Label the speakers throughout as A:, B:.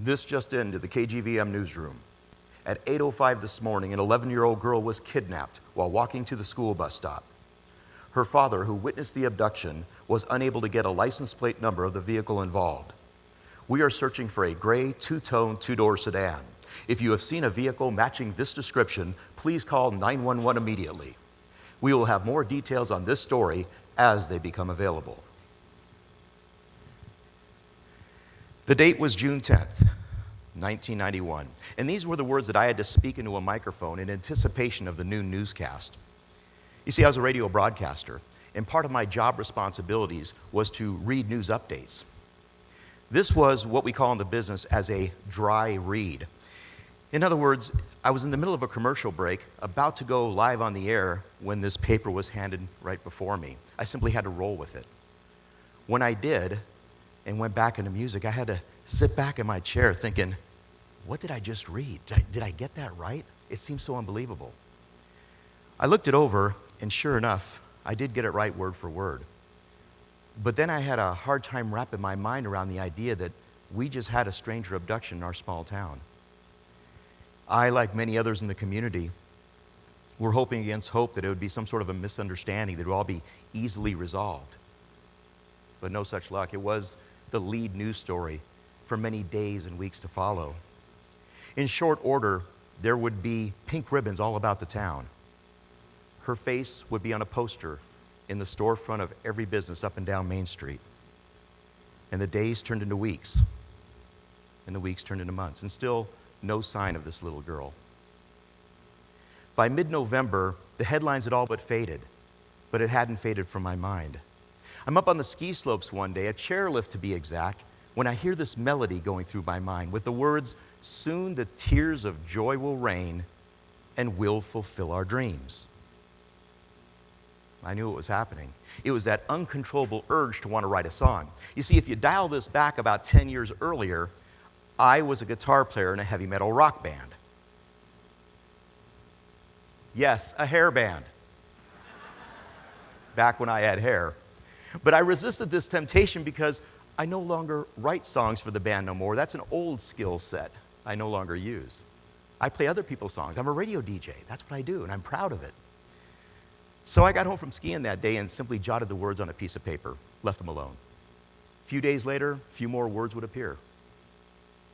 A: This just into the KGVM newsroom. At 8:05 this morning, an 11-year-old girl was kidnapped while walking to the school bus stop. Her father, who witnessed the abduction, was unable to get a license plate number of the vehicle involved. We are searching for a gray, two-tone, two-door sedan. If you have seen a vehicle matching this description, please call 911 immediately. We will have more details on this story as they become available. The date was June 10th, 1991, and these were the words that I had to speak into a microphone in anticipation of the noon newscast. You see, I was a radio broadcaster, and part of my job responsibilities was to read news updates. This was what we call in the business as a dry read. In other words, I was in the middle of a commercial break, about to go live on the air when this paper was handed right before me. I simply had to roll with it. When I did, and went back into music, I had to sit back in my chair thinking, what did I just read? Did I get that right? It seems so unbelievable. I looked it over, and sure enough, I did get it right word for word. But then I had a hard time wrapping my mind around the idea that we just had a stranger abduction in our small town. I, like many others in the community, were hoping against hope that it would be some sort of a misunderstanding, that it would all be easily resolved. But no such luck. It was the lead news story for many days and weeks to follow. In short order, there would be pink ribbons all about the town. Her face would be on a poster in the storefront of every business up and down Main Street. And the days turned into weeks, and the weeks turned into months, and still no sign of this little girl. By mid-November, the headlines had all but faded, but it hadn't faded from my mind. I'm up on the ski slopes one day, a chairlift to be exact, when I hear this melody going through my mind with the words, "Soon the tears of joy will rain and we'll fulfill our dreams." I knew what was happening. It was that uncontrollable urge to want to write a song. You see, if you dial this back about 10 years earlier, I was a guitar player in a heavy metal rock band. Yes, a hair band. Back when I had hair. But I resisted this temptation because I no longer write songs for the band no more. That's an old skill set I no longer use. I play other people's songs. I'm a radio DJ. That's what I do, and I'm proud of it. So I got home from skiing that day and simply jotted the words on a piece of paper, left them alone. A few days later, a few more words would appear.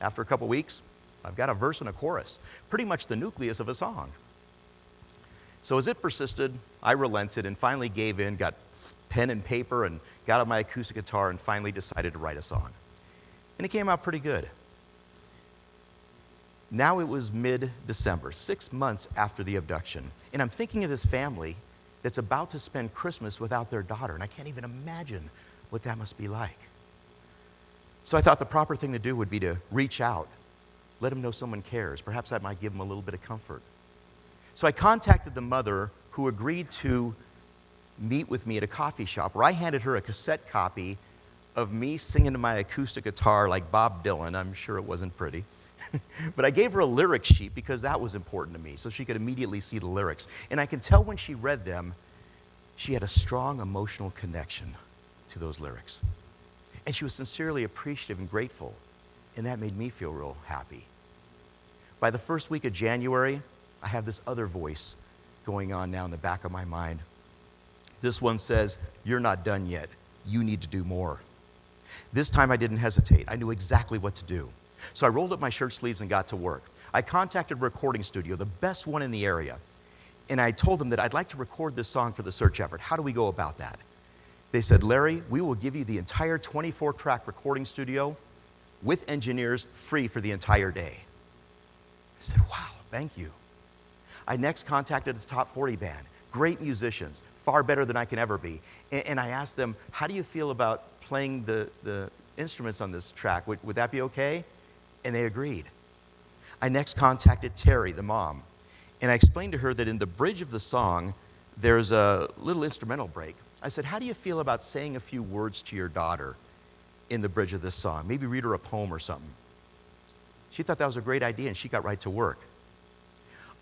A: After a couple weeks, I've got a verse and a chorus, pretty much the nucleus of a song. So as it persisted, I relented and finally gave in, got pen and paper and got out my acoustic guitar and finally decided to write a song. And it came out pretty good. Now it was mid-December, 6 months after the abduction, and I'm thinking of this family that's about to spend Christmas without their daughter, and I can't even imagine what that must be like. So I thought the proper thing to do would be to reach out, let them know someone cares. Perhaps that might give them a little bit of comfort. So I contacted the mother, who agreed to meet with me at a coffee shop, where I handed her a cassette copy of me singing to my acoustic guitar like Bob Dylan. I'm sure it wasn't pretty. But I gave her a lyric sheet because that was important to me, so she could immediately see the lyrics. And I can tell when she read them, she had a strong emotional connection to those lyrics. And she was sincerely appreciative and grateful, and that made me feel real happy. By the first week of January, I have this other voice going on now in the back of my mind. This one says, "You're not done yet. You need to do more." This time I didn't hesitate. I knew exactly what to do. So I rolled up my shirt sleeves and got to work. I contacted a recording studio, the best one in the area, and I told them that I'd like to record this song for the search effort. How do we go about that? They said, "Larry, we will give you the entire 24-track recording studio with engineers free for the entire day." I said, "Wow, thank you." I next contacted the Top 40 band, great musicians, far better than I can ever be. And I asked them, "How do you feel about playing the instruments on this track? Would that be okay?" And they agreed. I next contacted Terry, the mom, and I explained to her that in the bridge of the song, there's a little instrumental break. I said, "How do you feel about saying a few words to your daughter in the bridge of this song? Maybe read her a poem or something." She thought that was a great idea, and she got right to work.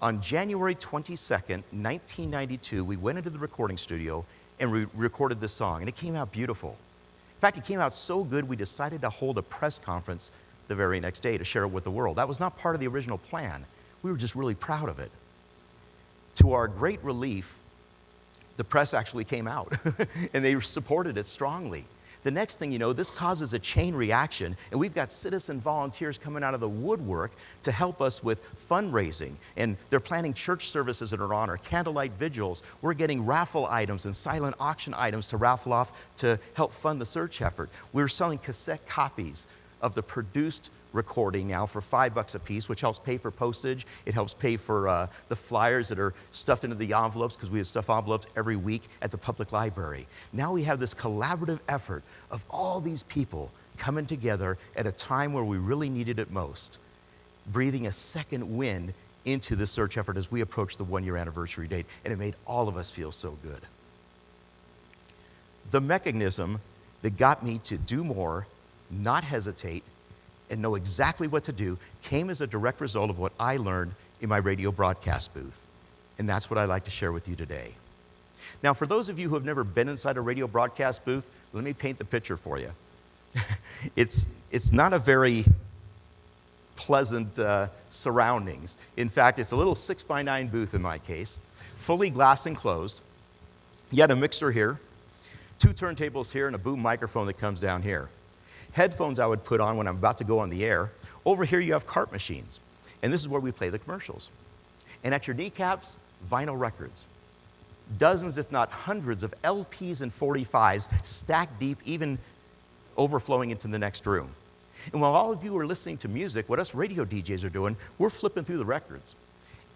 A: On January 22nd, 1992, we went into the recording studio and we recorded this song, and it came out beautiful. In fact, it came out so good, we decided to hold a press conference the very next day to share it with the world. That was not part of the original plan. We were just really proud of it. To our great relief, the press actually came out and they supported it strongly. The next thing you know, this causes a chain reaction, and we've got citizen volunteers coming out of the woodwork to help us with fundraising, and they're planning church services in our honor, candlelight vigils. We're getting raffle items and silent auction items to raffle off to help fund the search effort. We're selling cassette copies of the produced recording now for $5 a piece, which helps pay for postage. It helps pay for the flyers that are stuffed into the envelopes, because we have stuffed envelopes every week at the public library. Now we have this collaborative effort of all these people coming together at a time where we really needed it most, breathing a second wind into the search effort as we approach the 1-year anniversary date, and it made all of us feel so good. The mechanism that got me to do more, not hesitate, and know exactly what to do came as a direct result of what I learned in my radio broadcast booth. And that's what I'd like to share with you today. Now, for those of you who have never been inside a radio broadcast booth, let me paint the picture for you. It's not a very pleasant surroundings. In fact, it's a little 6x9 booth in my case, fully glass enclosed. You got a mixer here, 2 turntables here, and a boom microphone that comes down here. Headphones I would put on when I'm about to go on the air. Over here you have cart machines, and this is where we play the commercials. And at your kneecaps, vinyl records. Dozens, if not hundreds, of LPs and 45s stacked deep, even overflowing into the next room. And while all of you are listening to music, what us radio DJs are doing, we're flipping through the records.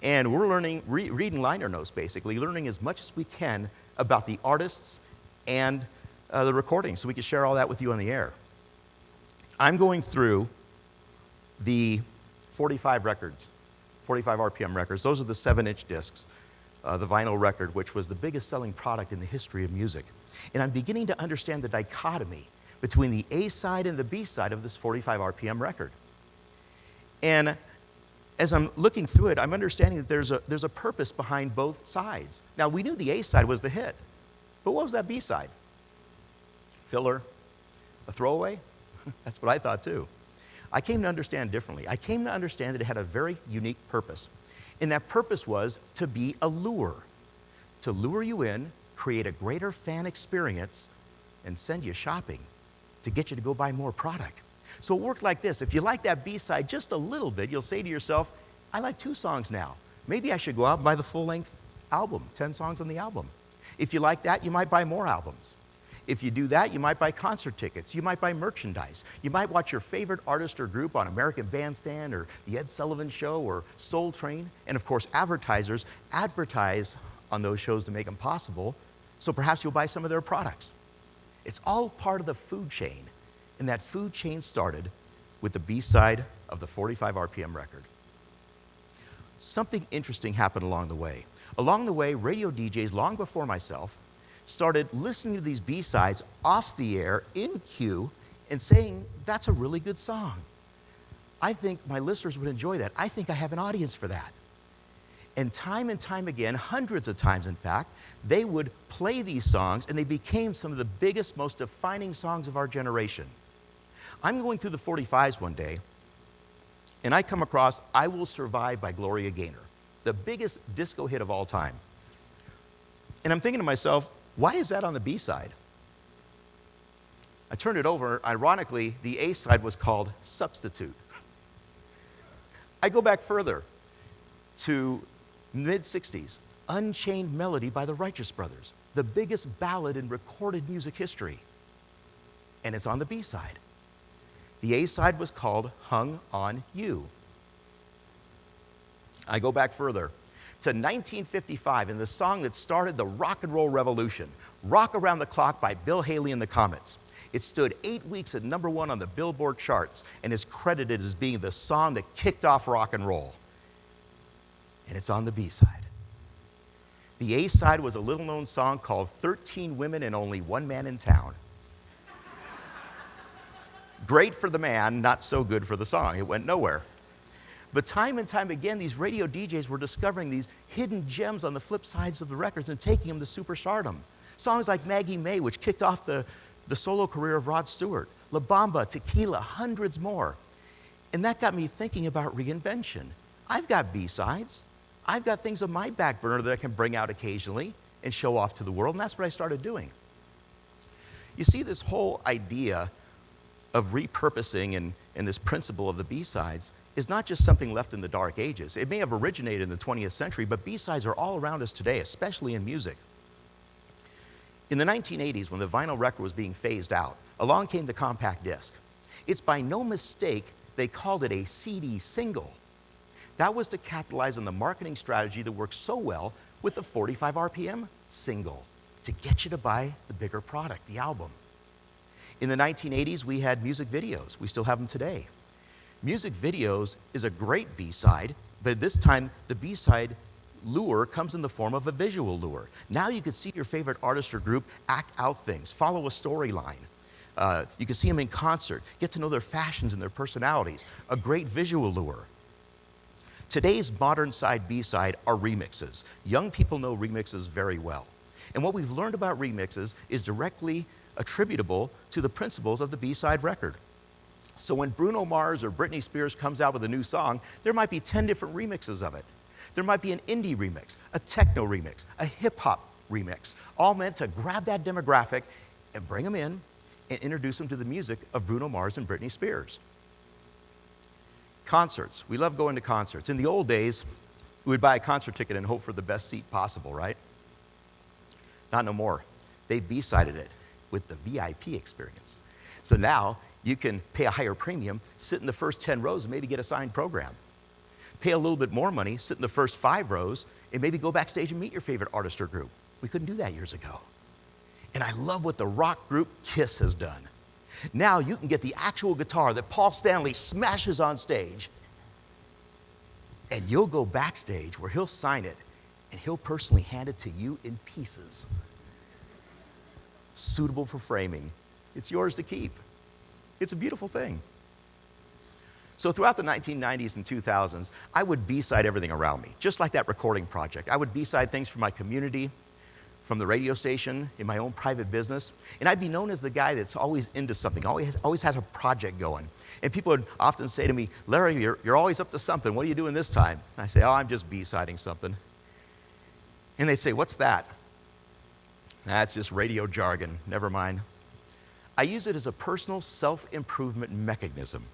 A: And we're learning, reading liner notes basically, learning as much as we can about the artists and the recordings, so we can share all that with you on the air. I'm going through the 45 records, 45 RPM records. Those are the 7-inch discs, the vinyl record, which was the biggest selling product in the history of music. And I'm beginning to understand the dichotomy between the A side and the B side of this 45 RPM record. And as I'm looking through it, I'm understanding that there's a purpose behind both sides. Now, we knew the A side was the hit, but what was that B side? Filler? A throwaway? That's what I thought too. I came to understand differently. I came to understand that it had a very unique purpose. And that purpose was to be a lure. To lure you in, create a greater fan experience, and send you shopping to get you to go buy more product. So it worked like this. If you like that B-side just a little bit, you'll say to yourself, I like 2 songs now. Maybe I should go out and buy the full-length album, 10 songs on the album. If you like that, you might buy more albums. If you do that, you might buy concert tickets. You might buy merchandise. You might watch your favorite artist or group on American Bandstand or The Ed Sullivan Show or Soul Train. And of course, advertisers advertise on those shows to make them possible, so perhaps you'll buy some of their products. It's all part of the food chain, and that food chain started with the B-side of the 45 RPM record. Something interesting happened along the way. Along the way, radio DJs, long before myself, started listening to these B-sides off the air in cue and saying, that's a really good song. I think my listeners would enjoy that. I think I have an audience for that. And time again, hundreds of times in fact, they would play these songs, and they became some of the biggest, most defining songs of our generation. I'm going through the 45s one day, and I come across I Will Survive by Gloria Gaynor, the biggest disco hit of all time. And I'm thinking to myself, why is that on the B-side? I turned it over. Ironically, the A-side was called Substitute. I go back further to mid-60s, Unchained Melody by the Righteous Brothers, the biggest ballad in recorded music history. And it's on the B-side. The A-side was called Hung on You. I go back further to 1955 and the song that started the rock and roll revolution, Rock Around the Clock by Bill Haley and the Comets. It stood 8 weeks at #1 on the Billboard charts and is credited as being the song that kicked off rock and roll. And it's on the B-side. The A-side was a little-known song called 13 Women and Only One Man in Town. Great for the man, not so good for the song. It went nowhere. But time and time again, these radio DJs were discovering these hidden gems on the flip sides of the records and taking them to superstardom. Songs like Maggie May, which kicked off the solo career of Rod Stewart, La Bamba, Tequila, hundreds more. And that got me thinking about reinvention. I've got B-sides. I've got things on my back burner that I can bring out occasionally and show off to the world, and that's what I started doing. You see, this whole idea of repurposing and this principle of the B-sides is not just something left in the dark ages. It may have originated in the 20th century, but B-sides are all around us today, especially in music. In the 1980s, when the vinyl record was being phased out, along came the compact disc. It's by no mistake they called it a CD single. That was to capitalize on the marketing strategy that worked so well with the 45 RPM single, to get you to buy the bigger product, the album. In the 1980s, we had music videos. We still have them today. Music videos is a great B-side, but this time the B-side lure comes in the form of a visual lure. Now you can see your favorite artist or group act out things, follow a storyline. You can see them in concert, get to know their fashions and their personalities. A great visual lure. Today's modern side B-side are remixes. Young people know remixes very well. And what we've learned about remixes is directly attributable to the principles of the B-side record. So when Bruno Mars or Britney Spears comes out with a new song, there might be 10 different remixes of it. There might be an indie remix, a techno remix, a hip-hop remix, all meant to grab that demographic and bring them in and introduce them to the music of Bruno Mars and Britney Spears. Concerts. We love going to concerts. In the old days, we would buy a concert ticket and hope for the best seat possible, right? Not no more. They B-sided it with the VIP experience. So now you can pay a higher premium, sit in the first 10 rows and maybe get a signed program. Pay a little bit more money, sit in the first 5 rows, and maybe go backstage and meet your favorite artist or group. We couldn't do that years ago. And I love what the rock group Kiss has done. Now you can get the actual guitar that Paul Stanley smashes on stage, and you'll go backstage where he'll sign it, and he'll personally hand it to you in pieces. Suitable for framing. It's yours to keep. It's a beautiful thing. So throughout the 1990s and 2000s, I would B-side everything around me, just like that recording project. I would B-side things from my community, from the radio station, in my own private business, and I'd be known as the guy that's always into something, always has a project going. And people would often say to me, Larry, you're always up to something. What are you doing this time? I say, oh, I'm just B-siding something. And they'd say, what's that? That's just radio jargon, never mind. I use it as a personal self-improvement mechanism,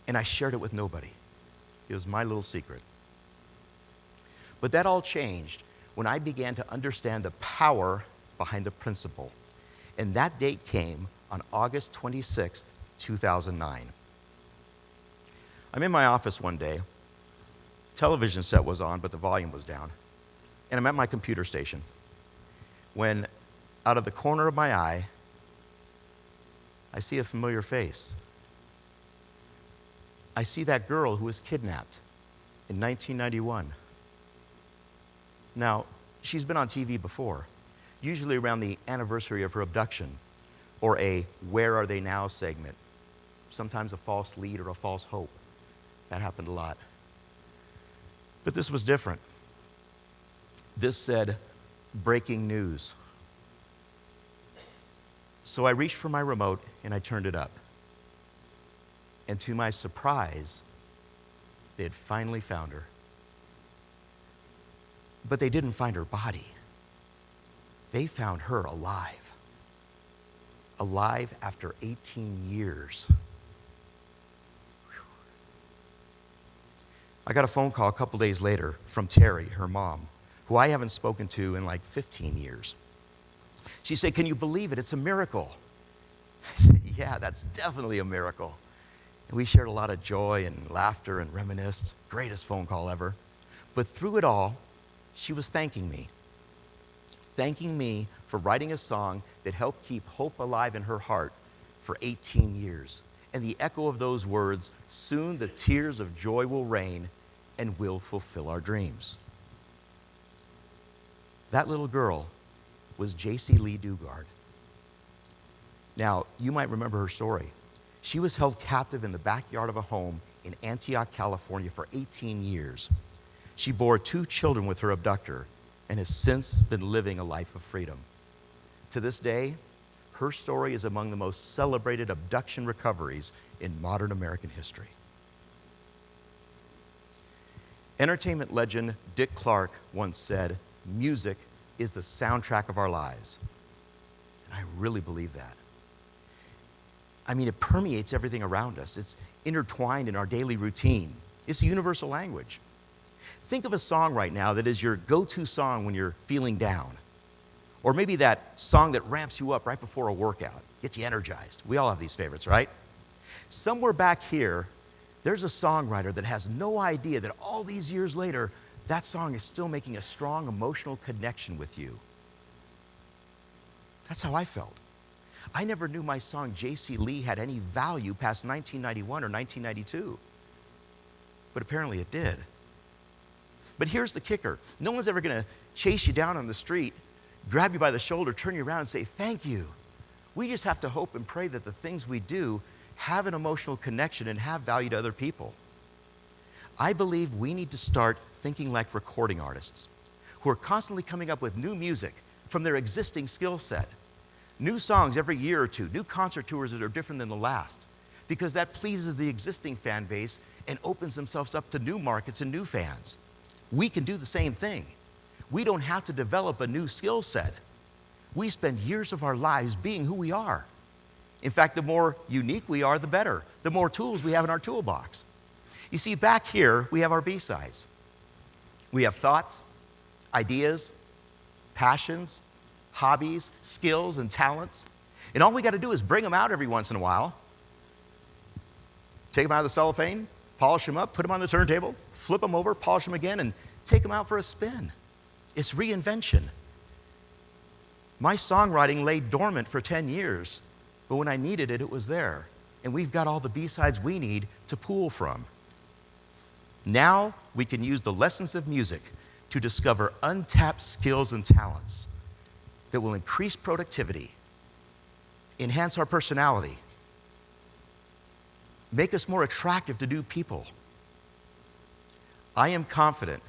A: and I shared it with nobody. It was my little secret. But that all changed when I began to understand the power behind the principle. And that date came on August 26th, 2009. I'm in my office one day. Television set was on, but the volume was down. And I'm at my computer station when, out of the corner of my eye, I see a familiar face. I see that girl who was kidnapped in 1991. Now, she's been on TV before, usually around the anniversary of her abduction, or a Where Are They Now segment, sometimes a false lead or a false hope. That happened a lot. But this was different. This said, breaking news. So I reached for my remote and I turned it up. And to my surprise, they had finally found her. But they didn't find her body. They found her alive. Alive after 18 years. Whew. I got a phone call a couple days later from Terry, her mom, who I haven't spoken to in like 15 years. She said, can you believe it? It's a miracle. I said, yeah, that's definitely a miracle. And we shared a lot of joy and laughter and reminisced. Greatest phone call ever. But through it all, she was thanking me for writing a song that helped keep hope alive in her heart for 18 years. And the echo of those words, soon the tears of joy will rain and we'll fulfill our dreams. That little girl was J.C. Lee Dugard. Now, you might remember her story. She was held captive in the backyard of a home in Antioch, California for 18 years. She bore 2 children with her abductor and has since been living a life of freedom. To this day, her story is among the most celebrated abduction recoveries in modern American history. Entertainment legend Dick Clark once said, "Music is the soundtrack of our lives." And I really believe that. I mean, it permeates everything around us. It's intertwined in our daily routine. It's a universal language. Think of a song right now that is your go-to song when you're feeling down. Or maybe that song that ramps you up right before a workout, gets you energized. We all have these favorites, right? Somewhere back here, there's a songwriter that has no idea that all these years later, that song is still making a strong emotional connection with you. That's how I felt. I never knew my song J.C. Lee had any value past 1991 or 1992. But apparently it did. But here's the kicker. No one's ever going to chase you down on the street, grab you by the shoulder, turn you around and say, "Thank you." We just have to hope and pray that the things we do have an emotional connection and have value to other people. I believe we need to start thinking like recording artists who are constantly coming up with new music from their existing skill set. New songs every year or two, new concert tours that are different than the last, because that pleases the existing fan base and opens themselves up to new markets and new fans. We can do the same thing. We don't have to develop a new skill set. We spend years of our lives being who we are. In fact, the more unique we are, the better. The more tools we have in our toolbox. You see, back here, we have our B-sides. We have thoughts, ideas, passions, hobbies, skills, and talents. And all we got to do is bring them out every once in a while. Take them out of the cellophane, polish them up, put them on the turntable, flip them over, polish them again, and take them out for a spin. It's reinvention. My songwriting lay dormant for 10 years, but when I needed it, it was there. And we've got all the B-sides we need to pull from. Now we can use the lessons of music to discover untapped skills and talents that will increase productivity, enhance our personality, make us more attractive to new people. I am confident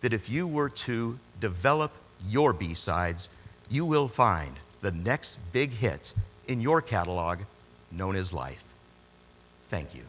A: that if you were to develop your B-sides, you will find the next big hit in your catalog known as life. Thank you.